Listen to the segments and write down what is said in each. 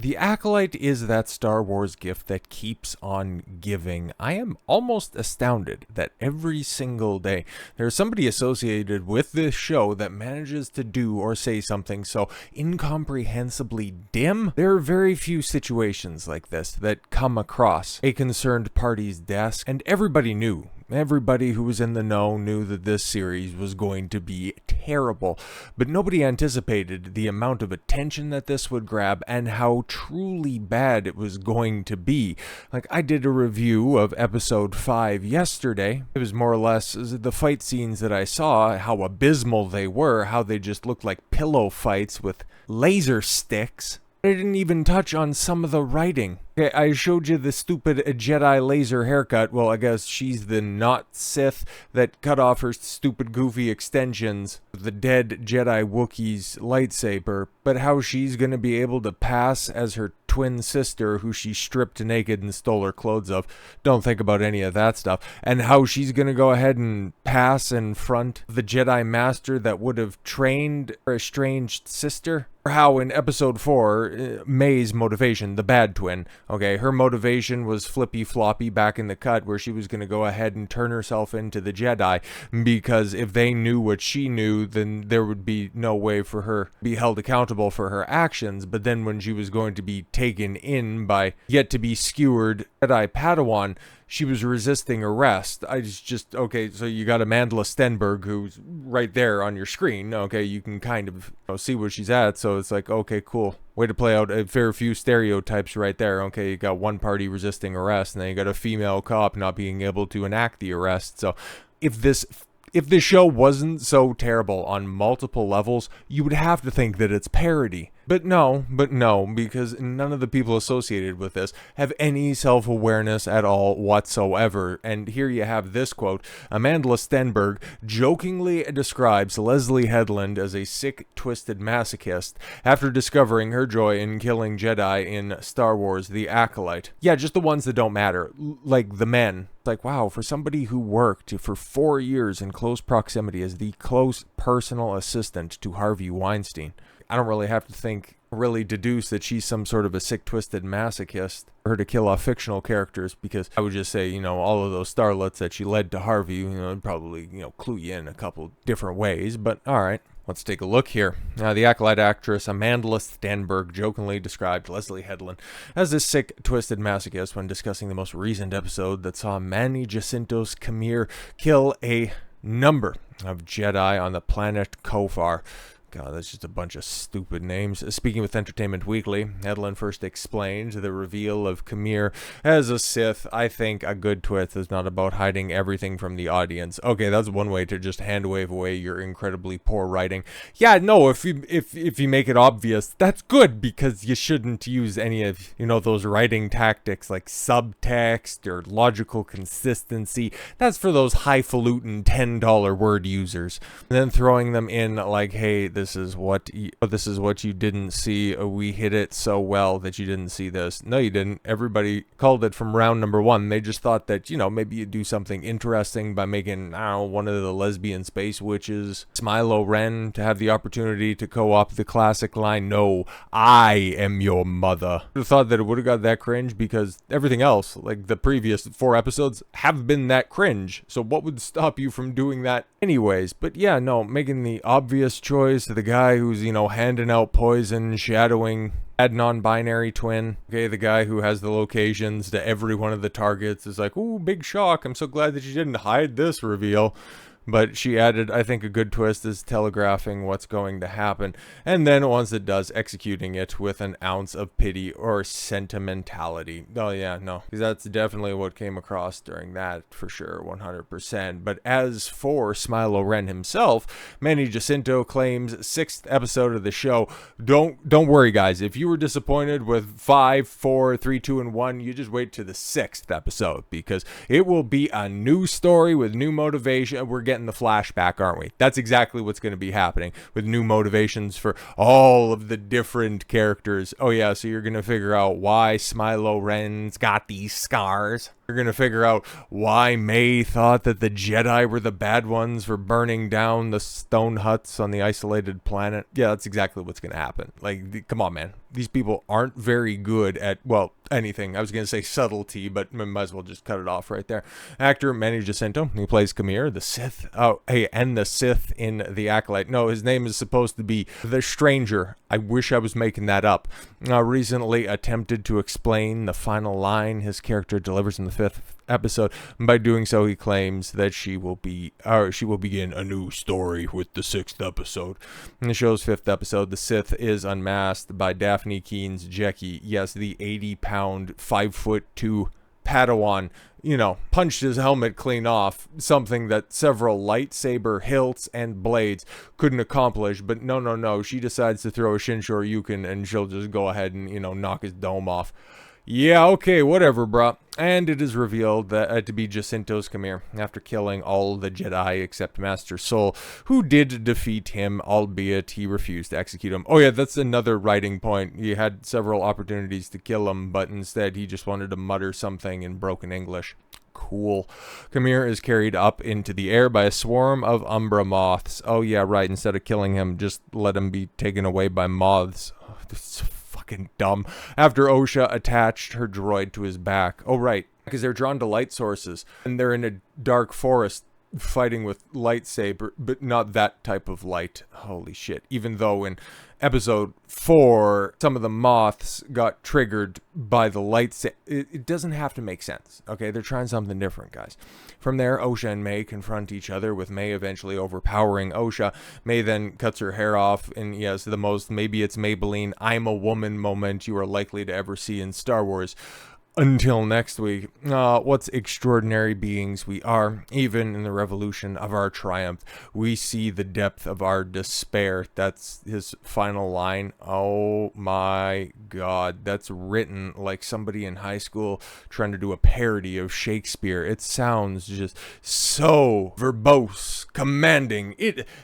The Acolyte is that Star Wars gift that keeps on giving. I am almost astounded that every single day there's somebody associated with this show that manages to do or say something so incomprehensibly dim. There are very few situations like this that come across a concerned party's desk, and everybody knew. Everybody who was in the know knew that this series was going to be terrible, but nobody anticipated the amount of attention that this would grab and how truly bad it was going to be. Like, I did a review of episode 5 yesterday. It was more or less the fight scenes that I saw, how abysmal they were, how they just looked like pillow fights with laser sticks. I didn't even touch on some of the writing. Okay, I showed you the stupid Jedi laser haircut. Well, I guess she's the not Sith that cut off her stupid goofy extensions, the dead Jedi Wookiee's lightsaber, but how she's gonna be able to pass as her twin sister who she stripped naked and stole her clothes of. Don't think about any of that stuff. And how she's gonna go ahead and pass in front of the Jedi Master that would have trained her estranged sister. Or how in episode 4, May's motivation, the bad twin, okay, her motivation was flippy-floppy back in the cut where she was going to go ahead and turn herself into the Jedi, because if they knew what she knew, then there would be no way for her to be held accountable for her actions. But then when she was going to be taken in by yet-to-be skewered Jedi Padawan, she was resisting arrest. Okay, so you got Amandla Stenberg, who's right there on your screen. Okay, you can kind of see where she's at, so it's like, okay, cool. Way to play out a fair few stereotypes right there. Okay, you got one party resisting arrest, and then you got a female cop not being able to enact the arrest. So if this show wasn't so terrible on multiple levels, you would have to think that it's parody. But no, because none of the people associated with this have any self-awareness at all whatsoever. And here you have this quote. Amandla Stenberg jokingly describes Leslye Headland as a sick, twisted masochist after discovering her joy in killing Jedi in Star Wars The Acolyte. Yeah, just the ones that don't matter, like the men. It's like, wow, for somebody who worked for 4 years in close proximity as the close personal assistant to Harvey Weinstein, I don't really have to deduce that she's some sort of a sick, twisted masochist for her to kill off fictional characters, because I would just say, all of those starlets that she led to Harvey, would probably, clue you in a couple different ways, but alright. Let's take a look here. Now, the Acolyte actress Amandla Stenberg jokingly described Leslye Headland as a sick, twisted masochist when discussing the most recent episode that saw Manny Jacinto's Khmer kill a number of Jedi on the planet Kofar. God, that's just a bunch of stupid names. Speaking with Entertainment Weekly, Headland first explained the reveal of Khmer as a Sith. I think a good twist is not about hiding everything from the audience. Okay, that's one way to just hand-wave away your incredibly poor writing. Yeah, no, if you make it obvious, that's good, because you shouldn't use any of, those writing tactics like subtext or logical consistency. That's for those highfalutin $10 word users. And then throwing them in like, hey, this is what you didn't see. We hit it so well that you didn't see this. No, you didn't. Everybody called it from round number 1. They just thought that, maybe you do something interesting by making, one of the lesbian space witches, Smylo Ren, to have the opportunity to co-opt the classic line, "No, I am your mother." I would have thought that it would have got that cringe, because everything else, like the previous 4 episodes, have been that cringe. So what would stop you from doing that anyways? But yeah, no, making the obvious choice, the guy who's, handing out poison, shadowing bad non-binary twin. Okay, the guy who has the locations to every one of the targets is like, ooh, big shock. I'm so glad that you didn't hide this reveal. But she added, I think a good twist is telegraphing what's going to happen, and then once it does, executing it with an ounce of pity or sentimentality. Oh yeah, no, because that's definitely what came across during that, for sure, 100%. But as for Smylo Ren himself, Manny Jacinto claims 6th episode of the show. Don't worry, guys. If you were disappointed with 5, 4, 3, 2, and 1, you just wait to the 6th episode, because it will be a new story with new motivation. We're getting the flashback, aren't we? That's exactly what's going to be happening, with new motivations for all of the different characters. Oh yeah, so you're going to figure out why Smylo Ren's got these scars. You're going to figure out why May thought that the Jedi were the bad ones for burning down the stone huts on the isolated planet. Yeah, that's exactly what's going to happen. Like, come on, man. These people aren't very good at, well, anything. I was going to say subtlety, but might as well just cut it off right there. Actor Manny Jacinto, he plays Khmer, the Sith. Oh, hey, and the Sith in The Acolyte. No, his name is supposed to be The Stranger. I wish I was making that up. Recently attempted to explain the final line his character delivers in the 5th episode. And by doing so, he claims that she will begin a new story with the 6th episode. In the show's 5th episode, the Sith is unmasked by Daphne Keen's Jecki. Yes, the 80-pound, 5'2" Padawan, punched his helmet clean off, something that several lightsaber hilts and blades couldn't accomplish. But no, she decides to throw a Shinshoryuken and she'll just go ahead and, knock his dome off. Yeah, okay, whatever, bruh. And it is revealed that to be Jacinto's Khmer, after killing all the Jedi except Master Soul, who did defeat him, albeit he refused to execute him. Oh yeah, that's another writing point. He had several opportunities to kill him, but instead he just wanted to mutter something in broken English. Cool. Khmer is carried up into the air by a swarm of Umbra moths. Oh yeah, right, instead of killing him, just let him be taken away by moths. Oh, this is fucking dumb. After Osha attached her droid to his back. Oh right, because they're drawn to light sources and they're in a dark forest fighting with lightsaber, but not that type of light. Holy shit. Even though in episode 4 some of the moths got triggered by the lightsaber, it doesn't have to make sense. Okay, they're trying something different, guys. From there, Osha and May confront each other, with May eventually overpowering Osha. May then cuts her hair off, and yes, the most maybe it's Maybelline I'm a woman moment you are likely to ever see in Star Wars. Until next week, what's extraordinary beings we are. Even in the revolution of our triumph, we see the depth of our despair. That's his final line. Oh my god, that's written like somebody in high school trying to do a parody of Shakespeare. It sounds just so verbose, commanding.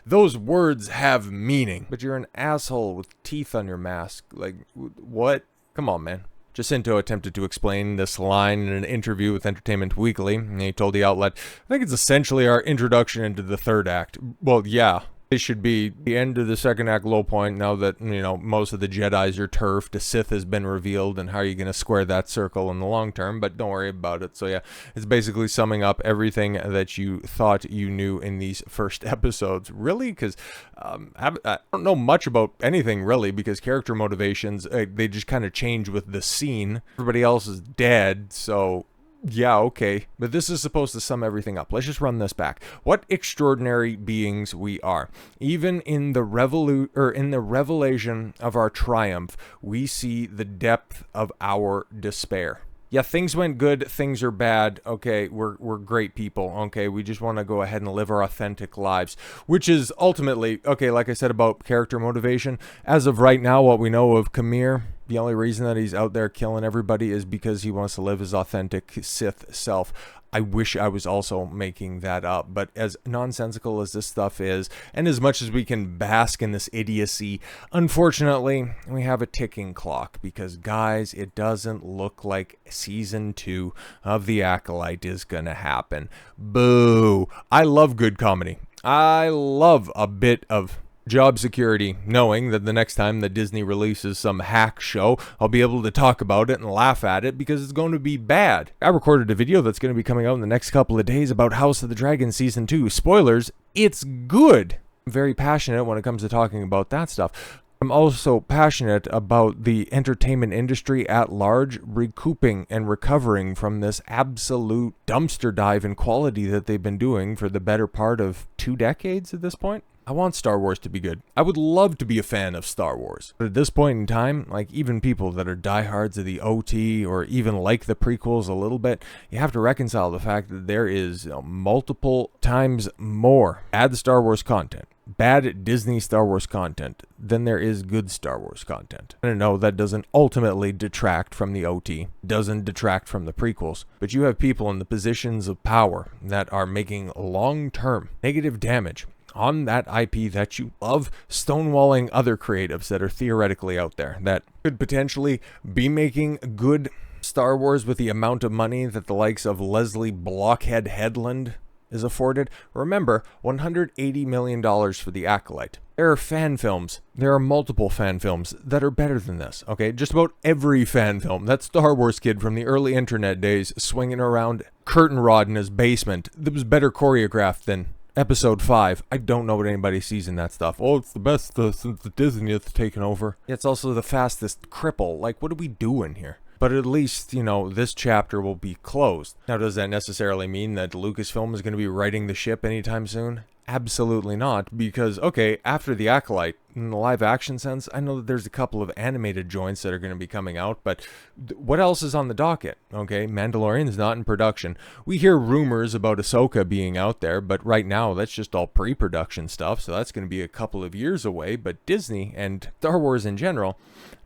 Those words have meaning, but you're an asshole with teeth on your mask. Like, what? Come on, man. Jacinto attempted to explain this line in an interview with Entertainment Weekly. He told the outlet, I think it's essentially our introduction into the 3rd act. Well, yeah. It should be the end of the 2nd act low point now that, most of the Jedis are turfed. The Sith has been revealed, and how are you going to square that circle in the long term? But don't worry about it. So yeah, it's basically summing up everything that you thought you knew in these first episodes. Really? Because I don't know much about anything, really, because character motivations, they just kind of change with the scene. Everybody else is dead, so yeah, okay. But this is supposed to sum everything up. Let's just run this back. What extraordinary beings we are. Even in the revelation of our triumph, we see the depth of our despair. Yeah, things went good, things are bad. Okay, we're great people. Okay, we just want to go ahead and live our authentic lives, which is ultimately, okay, like I said about character motivation, as of right now, what we know of Khmer, the only reason that he's out there killing everybody is because he wants to live his authentic Sith self. I wish I was also making that up, but as nonsensical as this stuff is, and as much as we can bask in this idiocy, unfortunately, we have a ticking clock, because guys, it doesn't look like season 2 of The Acolyte is gonna happen. Boo! I love good comedy. I love a bit of job security, knowing that the next time that Disney releases some hack show, I'll be able to talk about it and laugh at it because it's going to be bad. I recorded a video that's going to be coming out in the next couple of days about House of the Dragon Season 2. Spoilers, it's good. I'm very passionate when it comes to talking about that stuff. I'm also passionate about the entertainment industry at large recouping and recovering from this absolute dumpster dive in quality that they've been doing for the better part of 2 decades at this point. I want Star Wars to be good. I would love to be a fan of Star Wars. But at this point in time, like even people that are diehards of the OT or even like the prequels a little bit, you have to reconcile the fact that there is multiple times more bad Star Wars content, bad Disney Star Wars content, than there is good Star Wars content. I know that doesn't ultimately detract from the OT, doesn't detract from the prequels, but you have people in the positions of power that are making long-term negative damage on that IP that you love, stonewalling other creatives that are theoretically out there that could potentially be making good Star Wars, with the amount of money that the likes of Leslye Blockhead Headland is afforded, remember, $180 million for the Acolyte. There are fan films. There are multiple fan films that are better than this, okay? Just about every fan film. That Star Wars kid from the early internet days swinging around curtain rod in his basement that was better choreographed than Episode 5. I don't know what anybody sees in that stuff. Oh, it's the best since the Disney has taken over. It's also the fastest cripple. Like, what are we doing here? But at least, you know, this chapter will be closed. Now, does that necessarily mean that Lucasfilm is going to be righting the ship anytime soon? Absolutely not, because, okay, after the Acolyte, in the live action sense, I know that there's a couple of animated joints that are going to be coming out, but what else is on the docket? Okay, Mandalorian's not in production. We hear rumors about Ahsoka being out there, but right now that's just all pre-production stuff, so that's going to be a couple of years away. But Disney and Star Wars in general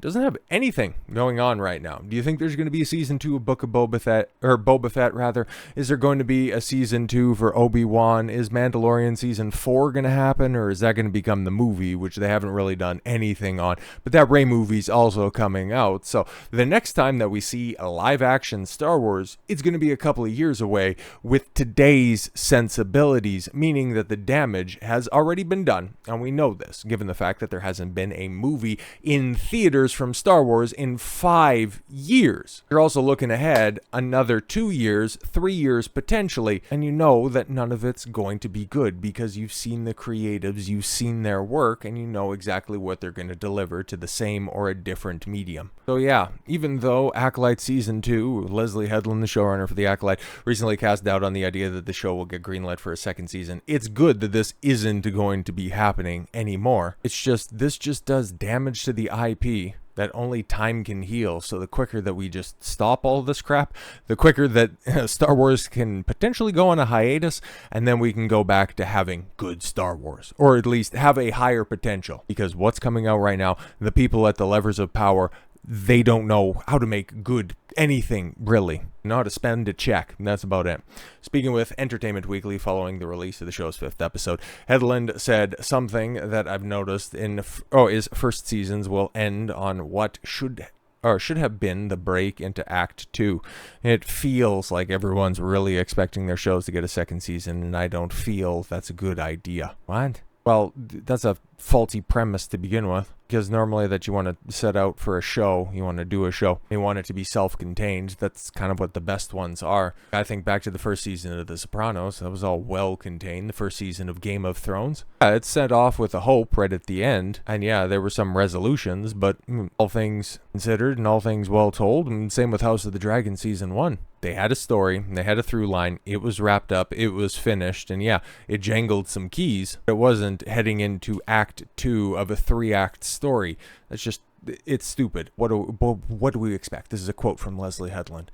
doesn't have anything going on right now. Do you think there's going to be a season 2 of Book of Boba Fett, or Boba Fett rather? Is there going to be a season 2 for Obi-Wan? Is Mandalorian season 4 going to happen, or is that going to become the movie, which they haven't really done anything on? But that Rey movie's also coming out, so the next time that we see a live action Star Wars, it's going to be a couple of years away with today's sensibilities, meaning that the damage has already been done, and we know this, given the fact that there hasn't been a movie in theaters from Star Wars in 5 years. You're also looking ahead another 2 years, 3 years potentially, and you know that none of it's going to be good because you've seen the creatives, you've seen their work, and you know exactly what they're going to deliver to the same or a different medium. So yeah, even though Acolyte Season 2, Leslye Headland, the showrunner for the Acolyte, recently cast doubt on the idea that the show will get greenlit for a second season, it's good that this isn't going to be happening anymore. It's just, this just does damage to the IP that only time can heal. So the quicker that we just stop all this crap, the quicker that Star Wars can potentially go on a hiatus, and then we can go back to having good Star Wars, or at least have a higher potential. Because what's coming out right now, the people at the levers of power, they don't know how to make good anything, really. Know how to spend a check, and that's about it. Speaking with Entertainment Weekly following the release of the show's 5th episode, Headland said something that I've noticed is first seasons will end on what should have been the break into Act 2. It feels like everyone's really expecting their shows to get a second season, and I don't feel that's a good idea. What? Well, that's a faulty premise to begin with, because normally that you want to set out for a show, you want to do a show, you want it to be self-contained. That's kind of what the best ones are. I think back to the first season of The Sopranos, that was all well-contained. The first season of Game of Thrones, it set off with a hope right at the end, and yeah, there were some resolutions, but all things considered and all things well told, and same with House of the Dragon Season 1. They had a story, they had a through line, it was wrapped up, it was finished, and yeah, it jangled some keys. It wasn't heading into Act 2 of a 3-act story. That's just, it's stupid. What do we expect? This is a quote from Leslye Headland.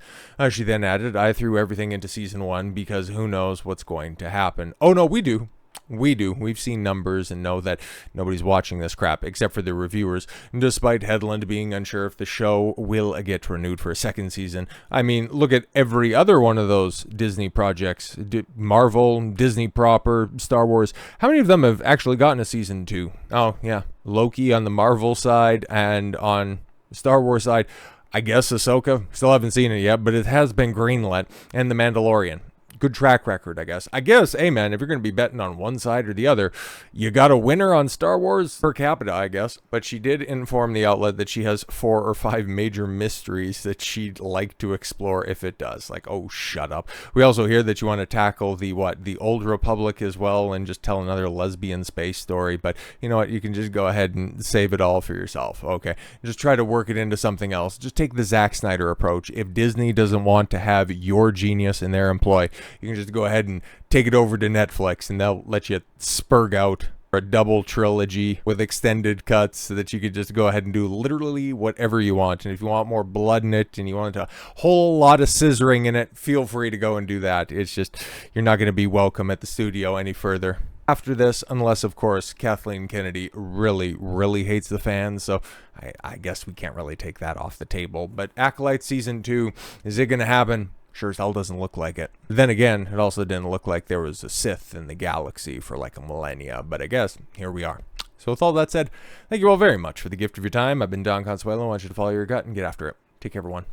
She then added, I threw everything into Season 1 because who knows what's going to happen. Oh no, we do. We do. We've seen numbers and know that nobody's watching this crap except for the reviewers. And despite Headland being unsure if the show will get renewed for a second season, I mean, look at every other one of those Disney projects. Marvel, Disney proper, Star Wars. How many of them have actually gotten a season 2? Oh, yeah. Loki on the Marvel side, and on Star Wars side, I guess Ahsoka. Still haven't seen it yet, but it has been greenlit. And The Mandalorian. Good track record, I guess. Hey man, if you're going to be betting on one side or the other, you got a winner on Star Wars per capita, I guess. But she did inform the outlet that she has 4 or 5 major mysteries that she'd like to explore if it does. Like, oh, shut up. We also hear that you want to tackle the Old Republic as well and just tell another lesbian space story. But you know what? You can just go ahead and save it all for yourself, okay? Just try to work it into something else. Just take the Zack Snyder approach. If Disney doesn't want to have your genius in their employ, you can just go ahead and take it over to Netflix, and they'll let you spurg out a double trilogy with extended cuts so that you could just go ahead and do literally whatever you want. And if you want more blood in it and you want a whole lot of scissoring in it, feel free to go and do that. It's just, you're not going to be welcome at the studio any further after this, unless, of course, Kathleen Kennedy really, really hates the fans. So I guess we can't really take that off the table. But Acolyte Season 2, is it going to happen? Sure as hell doesn't look like it. Then again, it also didn't look like there was a Sith in the galaxy for like a millennia, but I guess here we are. So with all that said, thank you all very much for the gift of your time. I've been Don Consuelo. I want you to follow your gut and get after it. Take care, everyone.